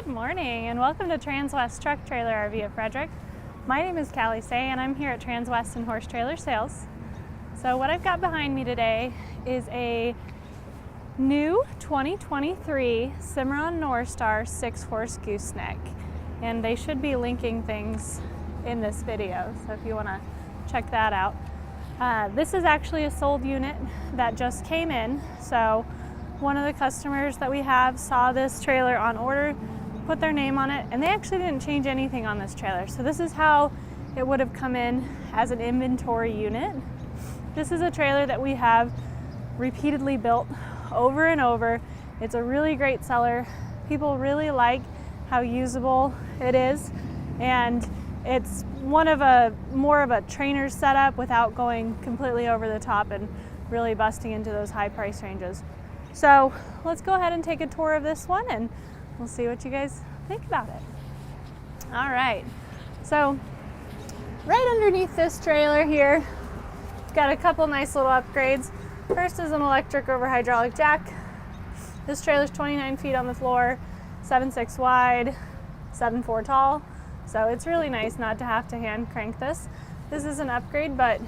Good morning and welcome to Transwest Truck Trailer RV of Frederick. My name is Callie Say and I'm here at Transwest and Horse Trailer Sales. So what I've got behind me today is a new 2023 Cimarron Norstar 6-horse gooseneck, and they should be linking things in this video, so if you want to check that out. This is actually a sold unit that just came in, so one of the customers that we have saw this trailer on order, put their name on it, and they actually didn't change anything on this trailer. So this is how it would have come in as an inventory unit. This is a trailer that we have repeatedly built over and over. It's a really great seller. People really like how usable it is, and it's more of a trainer's setup without going completely over the top and really busting into those high price ranges. So let's go ahead and take a tour of this one and we'll see what you guys think about it. All right, so right underneath this trailer here, it's got a couple nice little upgrades. First is an electric over hydraulic jack. This trailer's 29 feet on the floor, 7.6 wide, 7.4 tall. So it's really nice not to have to hand crank this. This is an upgrade, but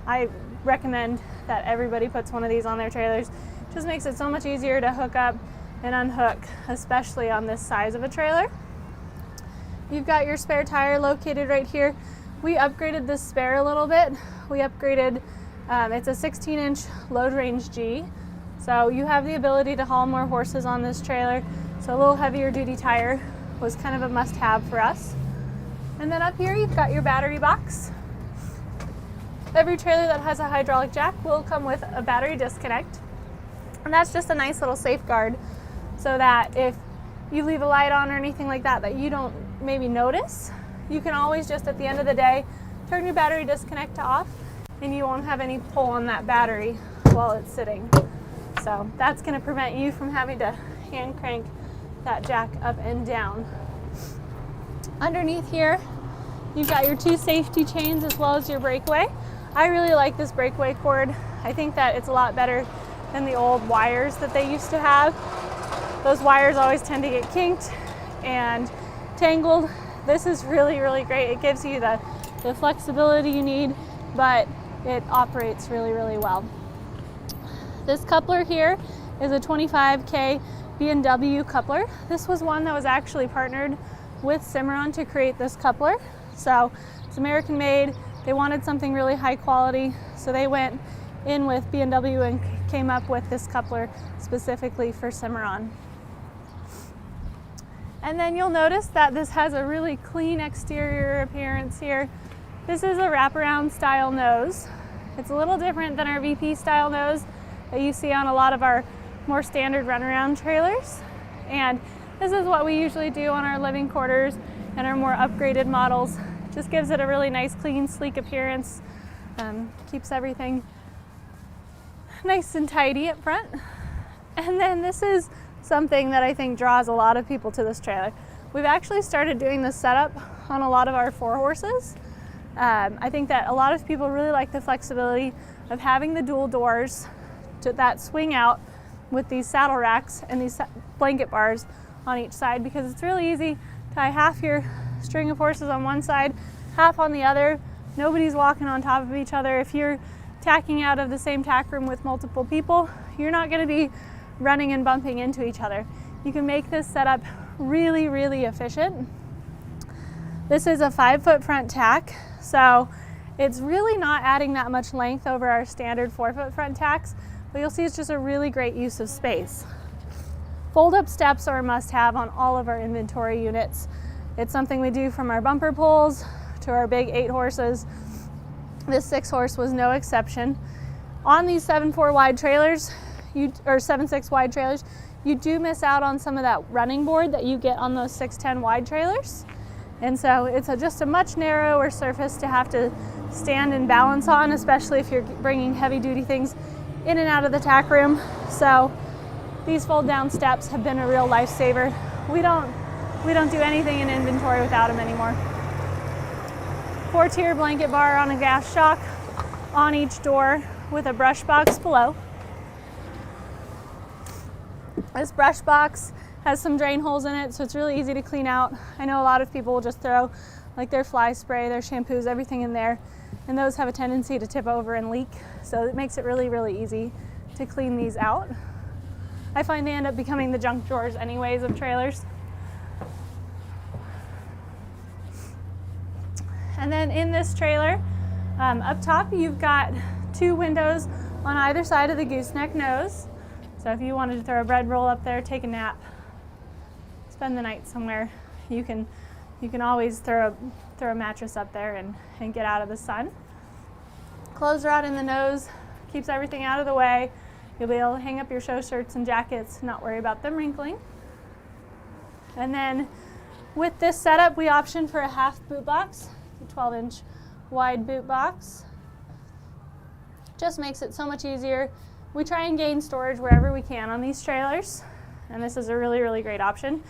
I recommend that everybody puts one of these on their trailers. It just makes it so much easier to hook up and unhook, especially on this size of a trailer. You've got your spare tire located right here. We upgraded this spare a little bit. We upgraded, it's a 16-inch load range G. So you have the ability to haul more horses on this trailer. So a little heavier duty tire was kind of a must-have for us. And then up here you've got your battery box. Every trailer that has a hydraulic jack will come with a battery disconnect. And that's just a nice little safeguard so that if you leave a light on or anything like that that you don't maybe notice, you can always just at the end of the day turn your battery disconnect to off and you won't have any pull on that battery while it's sitting. So that's going to prevent you from having to hand crank that jack up and down. Underneath here, you've got your two safety chains as well as your breakaway. I really like this breakaway cord. I think that it's a lot better than the old wires that they used to have. Those wires always tend to get kinked and tangled. This is really, really great. It gives you the flexibility you need, but it operates really, really well. This coupler here is a 25K B&W coupler. This was one that was actually partnered with Cimarron to create this coupler. So it's American made. They wanted something really high quality, so they went in with B&W and came up with this coupler specifically for Cimarron. And then you'll notice that this has a really clean exterior appearance here. This is a wraparound style nose. It's a little different than our VP style nose that you see on a lot of our more standard runaround trailers. And this is what we usually do on our living quarters and our more upgraded models. Just gives it a really nice, clean, sleek appearance. Keeps everything nice and tidy up front. And then this is something that I think draws a lot of people to this trailer. We've actually started doing this setup on a lot of our 4-horses. I think that a lot of people really like the flexibility of having the dual doors that swing out with these saddle racks and these blanket bars on each side, because it's really easy to tie half your string of horses on one side, half on the other. Nobody's walking on top of each other. If you're tacking out of the same tack room with multiple people, you're not going to be running and bumping into each other. You can make this setup really, really efficient. This is a 5-foot front tack, so it's really not adding that much length over our standard 4-foot front tacks, but you'll see it's just a really great use of space. Fold-up steps are a must-have on all of our inventory units. It's something we do from our bumper pulls to our big 8 horses. This 6-horse was no exception. On these 7.4 wide trailers, or 7.6 wide trailers, you do miss out on some of that running board that you get on those 6.10 wide trailers. And so it's just a much narrower surface to have to stand and balance on, especially if you're bringing heavy duty things in and out of the tack room. So these fold down steps have been a real lifesaver. We don't do anything in inventory without them anymore. 4-tier blanket bar on a gas shock on each door with a brush box below. This brush box Has some drain holes in it, so it's really easy to clean out. I know a lot of people will just throw like their fly spray, their shampoos, everything in there, and those have a tendency to tip over and leak, so it makes it really, really easy to clean these out. I find they end up becoming the junk drawers anyways of trailers. And then in this trailer, up top, you've got 2 windows on either side of the gooseneck nose. So if you wanted to throw a bread roll up there, take a nap, spend the night somewhere, you can always throw a mattress up there and get out of the sun. Close rod in the nose keeps everything out of the way. You'll be able to hang up your show shirts and jackets, not worry about them wrinkling. And then with this setup, we option for a half boot box, a 12-inch wide boot box. Just makes it so much easier. We try and gain storage wherever we can on these trailers, and this is a really, really great option.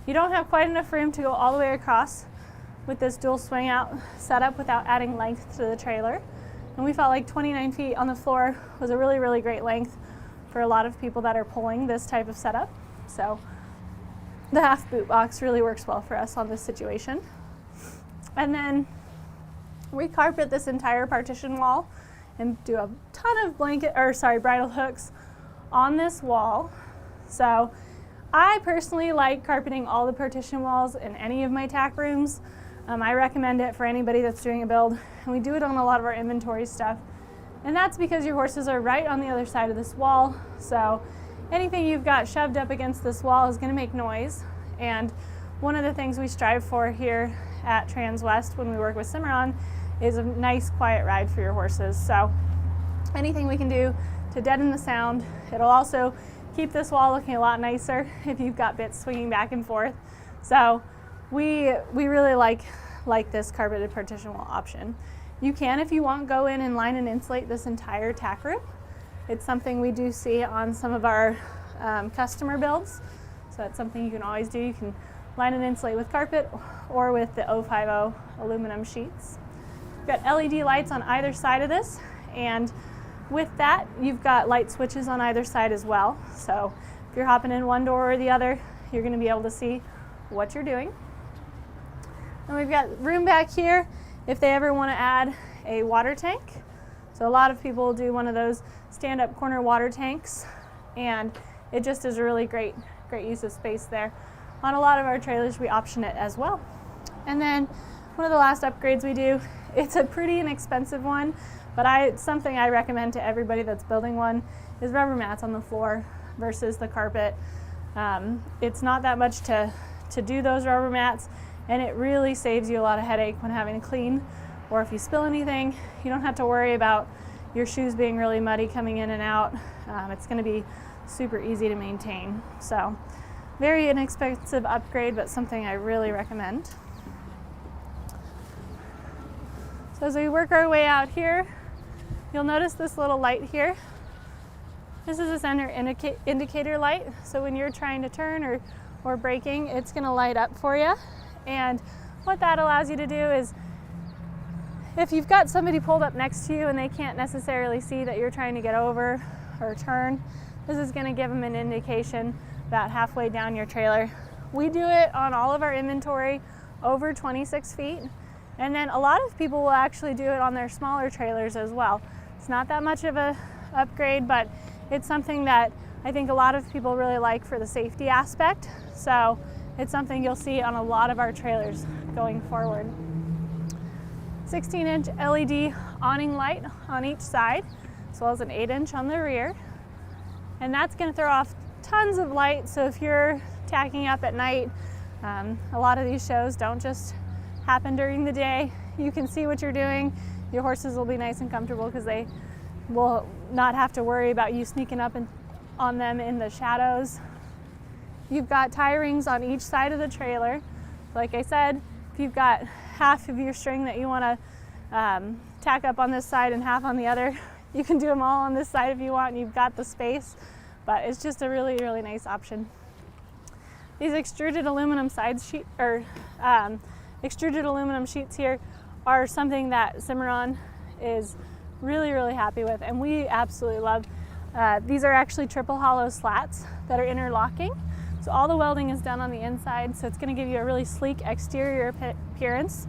You don't have quite enough room to go all the way across with this dual swing out setup without adding length to the trailer. And we felt like 29 feet on the floor was a really, really great length for a lot of people that are pulling this type of setup. So the half boot box really works well for us on this situation. And then we carpet this entire partition wall and do a ton of bridle hooks on this wall. So I personally like carpeting all the partition walls in any of my tack rooms. I recommend it for anybody that's doing a build, and we do it on a lot of our inventory stuff. And that's because your horses are right on the other side of this wall, so anything you've got shoved up against this wall is going to make noise. And one of the things we strive for here at Transwest when we work with Cimarron is a nice quiet ride for your horses. So anything we can do to deaden the sound. It'll also keep this wall looking a lot nicer if you've got bits swinging back and forth. So we really like this carpeted partition wall option. You can, if you want, go in and line and insulate this entire tack room. It's something we do see on some of our customer builds. So that's something you can always do. You can line and insulate with carpet or with the 050 aluminum sheets. You've got LED lights on either side of this, and with that, you've got light switches on either side as well. So if you're hopping in one door or the other, you're going to be able to see what you're doing. And we've got room back here if they ever want to add a water tank. So a lot of people do one of those stand-up corner water tanks, and it just is a really great use of space there. On a lot of our trailers, we option it as well. And then one of the last upgrades we do, it's a pretty inexpensive one, but something I recommend to everybody that's building one, is rubber mats on the floor versus the carpet. It's not that much to do those rubber mats, and it really saves you a lot of headache when having to clean, or if you spill anything, you don't have to worry about your shoes being really muddy coming in and out. It's going to be super easy to maintain. So very inexpensive upgrade, but something I really recommend. So as we work our way out here, you'll notice this little light here. This is a center indicator light, so when you're trying to turn or braking, it's going to light up for you. And what that allows you to do is, if you've got somebody pulled up next to you and they can't necessarily see that you're trying to get over or turn, this is going to give them an indication about halfway down your trailer. We do it on all of our inventory over 26 feet. And then a lot of people will actually do it on their smaller trailers as well. It's not that much of a upgrade, but it's something that I think a lot of people really like for the safety aspect. So it's something you'll see on a lot of our trailers going forward. 16-inch LED awning light on each side, as well as an 8-inch on the rear. And that's going to throw off tons of light, so if you're tacking up at night, a lot of these shows don't just happen during the day. You can see what you're doing. Your horses will be nice and comfortable because they will not have to worry about you sneaking up on them in the shadows. You've got tie rings on each side of the trailer. Like I said, if you've got half of your string that you want to tack up on this side and half on the other, you can do them all on this side if you want, and you've got the space. But it's just a really, really nice option. These extruded aluminum extruded aluminum sheets here are something that Cimarron is really, really happy with, and we absolutely love. These are actually triple hollow slats that are interlocking. So all the welding is done on the inside, so it's going to give you a really sleek exterior appearance.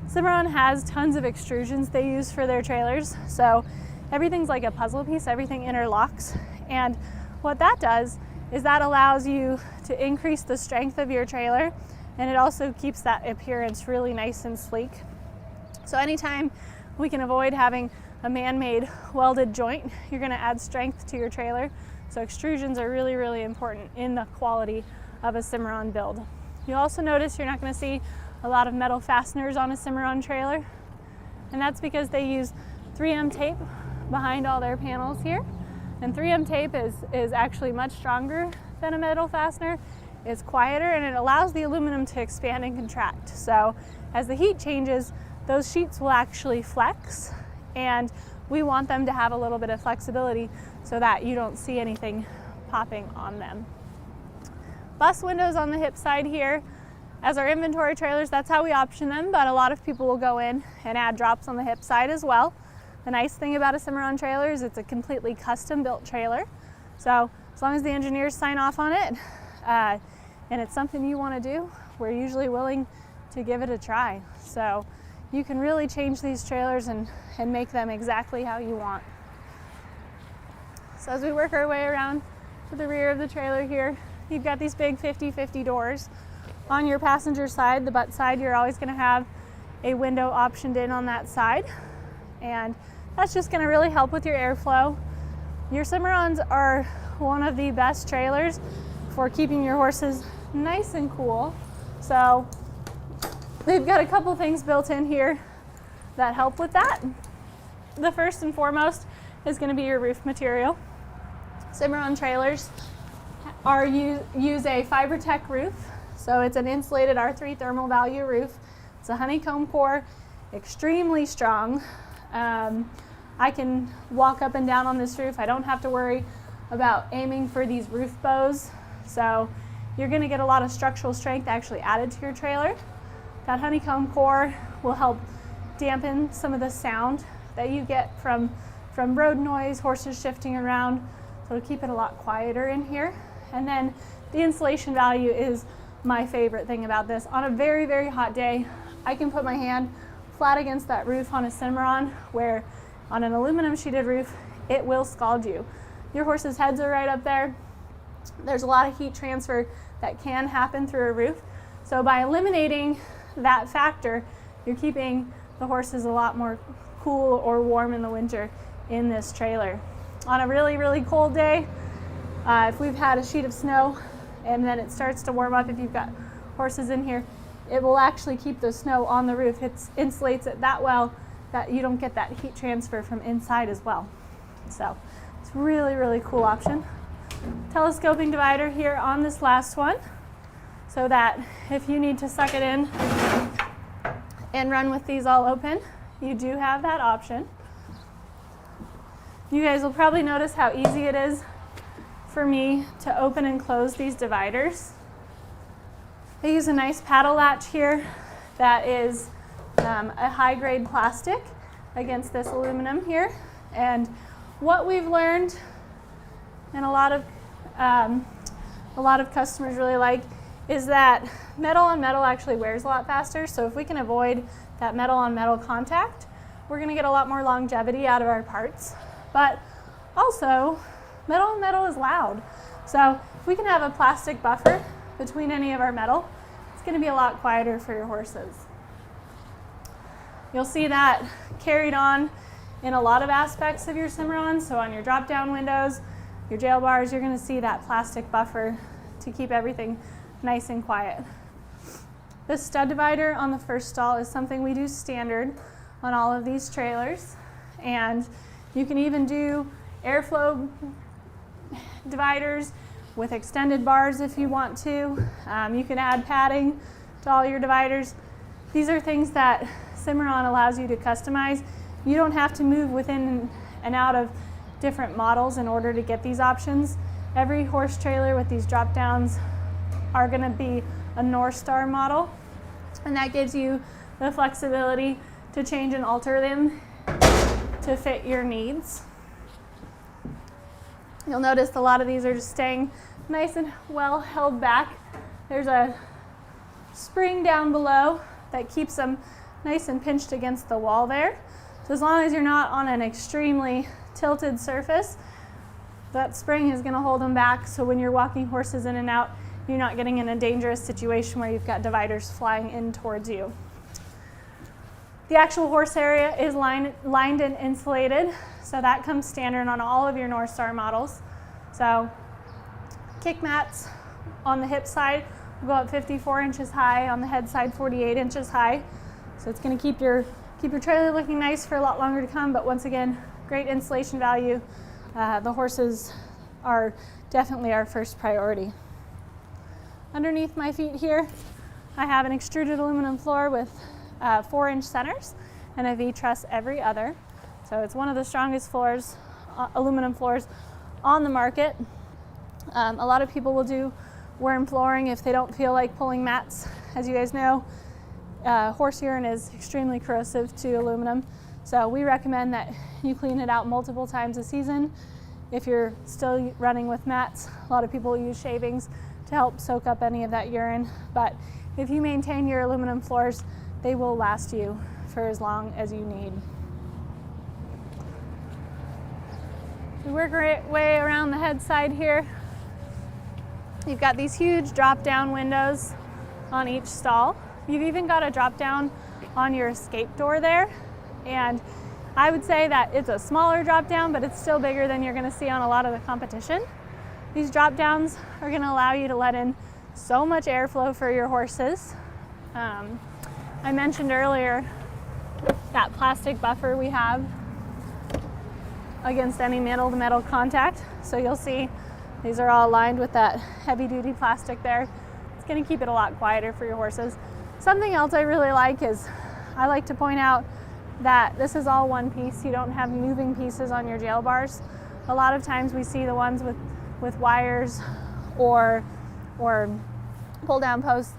Cimarron has tons of extrusions they use for their trailers, so everything's like a puzzle piece, everything interlocks, and what that does is that allows you to increase the strength of your trailer, and it also keeps that appearance really nice and sleek. So anytime we can avoid having a man-made welded joint, you're going to add strength to your trailer. So extrusions are really, really important in the quality of a Cimarron build. You'll also notice you're not going to see a lot of metal fasteners on a Cimarron trailer, and that's because they use 3M tape behind all their panels here. And 3M tape is actually much stronger than a metal fastener. It's quieter and it allows the aluminum to expand and contract. So as the heat changes, those sheets will actually flex, and we want them to have a little bit of flexibility so that you don't see anything popping on them. Bus windows on the hip side here. As our inventory trailers, that's how we option them, but a lot of people will go in and add drops on the hip side as well. The nice thing about a Cimarron trailer is it's a completely custom built trailer. So as long as the engineers sign off on it, and it's something you want to do, we're usually willing to give it a try. So you can really change these trailers and make them exactly how you want. So as we work our way around to the rear of the trailer here, you've got these big 50/50 doors. On your passenger side, the butt side, you're always going to have a window optioned in on that side, and that's just going to really help with your airflow. Your Cimarrons are one of the best trailers for keeping your horses nice and cool. So they've got a couple things built in here that help with that. The first and foremost is going to be your roof material. Cimarron trailers use a Tack roof. So it's an insulated R3 thermal value roof. It's a honeycomb core, extremely strong. I can walk up and down on this roof. I don't have to worry about aiming for these roof bows. So you're going to get a lot of structural strength actually added to your trailer. That honeycomb core will help dampen some of the sound that you get from road noise, horses shifting around. So it'll keep it a lot quieter in here. And then the insulation value is my favorite thing about this. On a very, very hot day, I can put my hand flat against that roof on a Cimarron, where on an aluminum sheeted roof, it will scald you. Your horses' heads are right up there. There's a lot of heat transfer that can happen through a roof. So by eliminating that factor, you're keeping the horses a lot more cool or warm in the winter in this trailer. On a really, really cold day, if we've had a sheet of snow and then it starts to warm up, if you've got horses in here, it will actually keep the snow on the roof. It insulates it that well that you don't get that heat transfer from inside as well. So it's a really, really cool option. Telescoping divider here on this last one, so that if you need to suck it in and run with these all open, you do have that option. You guys will probably notice how easy it is for me to open and close these dividers. I use a nice paddle latch here that is a high-grade plastic against this aluminum here. And what we've learned, and a lot of customers really like, is that metal on metal actually wears a lot faster. So if we can avoid that metal on metal contact, we're going to get a lot more longevity out of our parts. But also, metal on metal is loud. So if we can have a plastic buffer between any of our metal, it's going to be a lot quieter for your horses. You'll see that carried on in a lot of aspects of your Cimarron. So on your drop-down windows, your jail bars, you're going to see that plastic buffer to keep everything nice and quiet. This stud divider on the first stall is something we do standard on all of these trailers. And you can even do airflow dividers with extended bars if you want to. You can add padding to all your dividers. These are things that Cimarron allows you to customize. You don't have to move within and out of different models in order to get these options. Every horse trailer with these drop downs are going to be a Norstar model, and that gives you the flexibility to change and alter them to fit your needs. You'll notice a lot of these are just staying nice and well held back. There's a spring down below that keeps them nice and pinched against the wall there. So as long as you're not on an extremely tilted surface, that spring is going to hold them back, so when you're walking horses in and out, you're not getting in a dangerous situation where you've got dividers flying in towards you. The actual horse area is lined and insulated, so that comes standard on all of your Norstar models. So kick mats on the hip side will go up 54 inches high, on the head side 48 inches high. So it's going to keep your trailer looking nice for a lot longer to come, but once again, great insulation value. The horses are definitely our first priority. Underneath my feet here, I have an extruded aluminum floor with 4-inch centers and a V-truss every other. So it's one of the strongest floors, aluminum floors on the market. A lot of people will do worm flooring if they don't feel like pulling mats. As you guys know, horse urine is extremely corrosive to aluminum. So we recommend that you clean it out multiple times a season. If you're still running with mats, a lot of people use shavings to help soak up any of that urine. But if you maintain your aluminum floors, they will last you for as long as you need. We work our way around the head side here. You've got these huge drop-down windows on each stall. You've even got a drop-down on your escape door there. And I would say that it's a smaller drop down, but it's still bigger than you're going to see on a lot of the competition. These drop downs are going to allow you to let in so much airflow for your horses. I mentioned earlier that plastic buffer we have against any metal-to-metal contact. So you'll see these are all lined with that heavy-duty plastic there. It's going to keep it a lot quieter for your horses. Something else I really like is I like to point out that this is all one piece. You don't have moving pieces on your jail bars. A lot of times we see the ones with wires or pull down posts.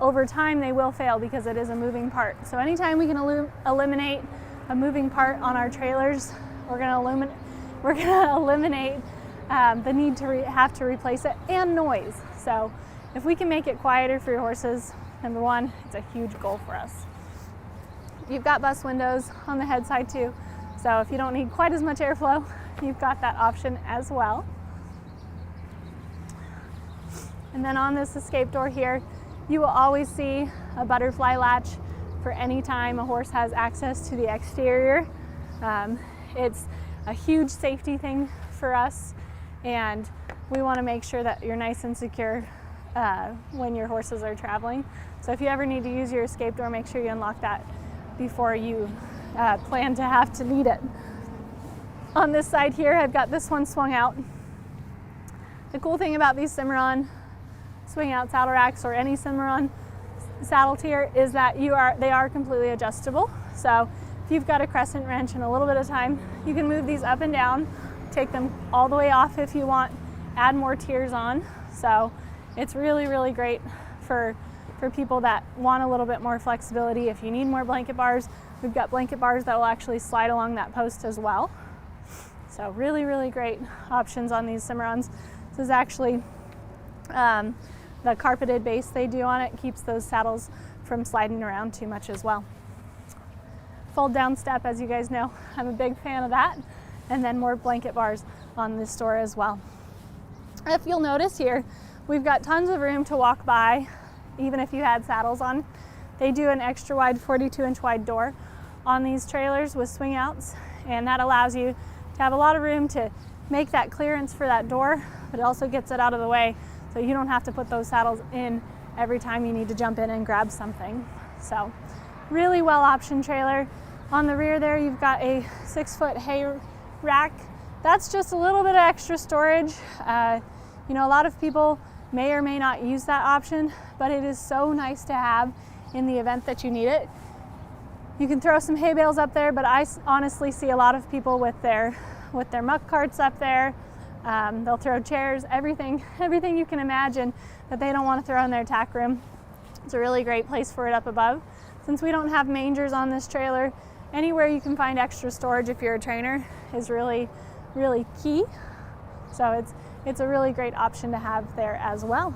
Over time they will fail because it is a moving part. So anytime we can eliminate a moving part on our trailers, we're going to eliminate the need to have to replace it, and noise. So if we can make it quieter for your horses, number one, it's a huge goal for us. You've got bus windows on the head side too, so if you don't need quite as much airflow, you've got that option as well. And then on this escape door here, you will always see a butterfly latch for any time a horse has access to the exterior. It's a huge safety thing for us, and we want to make sure that you're nice and secure when your horses are traveling. So if you ever need to use your escape door, make sure you unlock that before you plan to have to need it. On this side here, I've got this one swung out. The cool thing about these Cimarron swing out saddle racks, or any Cimarron saddle tier, is that they are completely adjustable. So if you've got a crescent wrench and a little bit of time, you can move these up and down, take them all the way off if you want, add more tiers on. So it's really, really great for people that want a little bit more flexibility. If you need more blanket bars, we've got blanket bars that will actually slide along that post as well. So really, really great options on these Cimarrons. This is actually the carpeted base they do on it, keeps those saddles from sliding around too much as well. Fold down step, as you guys know, I'm a big fan of that. And then more blanket bars on this door as well. If you'll notice here, we've got tons of room to walk by. Even if you had saddles on, they do an extra wide 42-inch wide door on these trailers with swing outs, and that allows you to have a lot of room to make that clearance for that door, but it also gets it out of the way so you don't have to put those saddles in every time you need to jump in and grab something. So really well optioned trailer. On the rear there, you've got a 6-foot hay rack. That's just a little bit of extra storage. You know, a lot of people may or may not use that option, but it is so nice to have in the event that you need it. You can throw some hay bales up there, but I honestly see a lot of people with their muck carts up there. They'll throw chairs, everything you can imagine that they don't want to throw in their tack room. It's a really great place for it up above. Since we don't have mangers on this trailer, anywhere you can find extra storage if you're a trainer is really, really key. So it's a really great option to have there as well.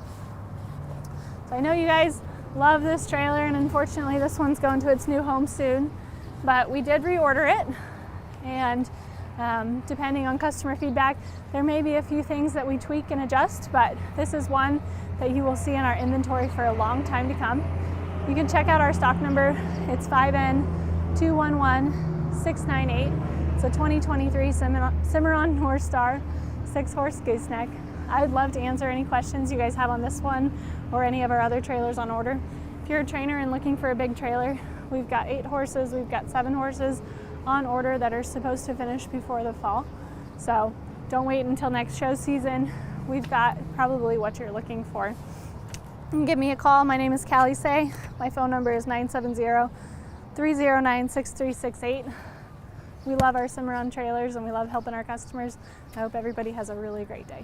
So I know you guys love this trailer, and unfortunately this one's going to its new home soon, but we did reorder it, and depending on customer feedback, there may be a few things that we tweak and adjust, but this is one that you will see in our inventory for a long time to come. You can check out our stock number. It's 5N211698. It's a 2023 Cimarron Norstar 6-horse gooseneck. I would love to answer any questions you guys have on this one or any of our other trailers on order. If you're a trainer and looking for a big trailer, we've got 8 horses, we've got 7 horses on order that are supposed to finish before the fall. So don't wait until next show season. We've got probably what you're looking for. You can give me a call. My name is Callie Say. My phone number is 970-309-6368. We love our Cimarron trailers and we love helping our customers. I hope everybody has a really great day.